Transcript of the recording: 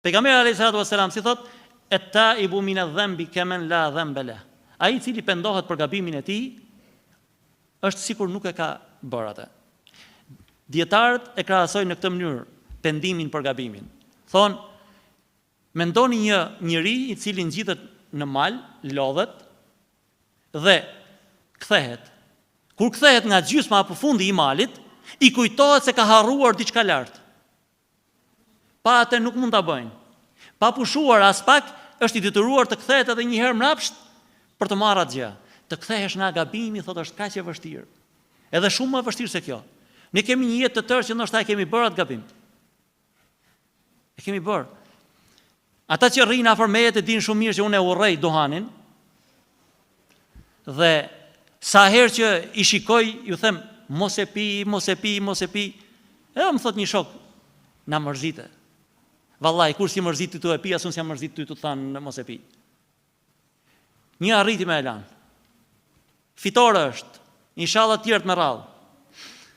Pejgamberi alayhis salatu wassalam si thot, "Et-taibu min adh-dhanbi kaman la dhanba lah." Ai I cili pendohet për gabimin e tij është sikur nuk e ka bërë atë. Dietarët e krahasojnë në këtë mënyrë pendimin për gabimin. Thonë, mendoni një njeri I cili ngjitet në mal, lodhet dhe kthehet. Kur kthehet nga gjysma apo fundi I malit, I kujtohet se ka harruar diçka lart. Pa atë nuk mund ta bëjnë. Pa pushuar as pak, është I detyruar të kthehet edhe një herë mbrapsht për të marrë atë gjë. Të kthehesh nga gabimi, thotë, është kaq e vështirë. Edhe shumë më vështirë se kjo. Ne kemi një jetë të tërë që ndoshta e kemi bërë atë gabim. E kemi bërë. Ata që rrinë afër meje të dinë shumë mirë që unë e urrej duhanin. Dhe sa herë që I shikoj, ju them, mos e pi. Edhe më thot një shok, na mërzite. Vallai, kur si mërzit ty tu e pi, asun si mërzit ty tu thanë mos e pi. Një arriti me elan. Fitore është, inshallah tjertë me radhë.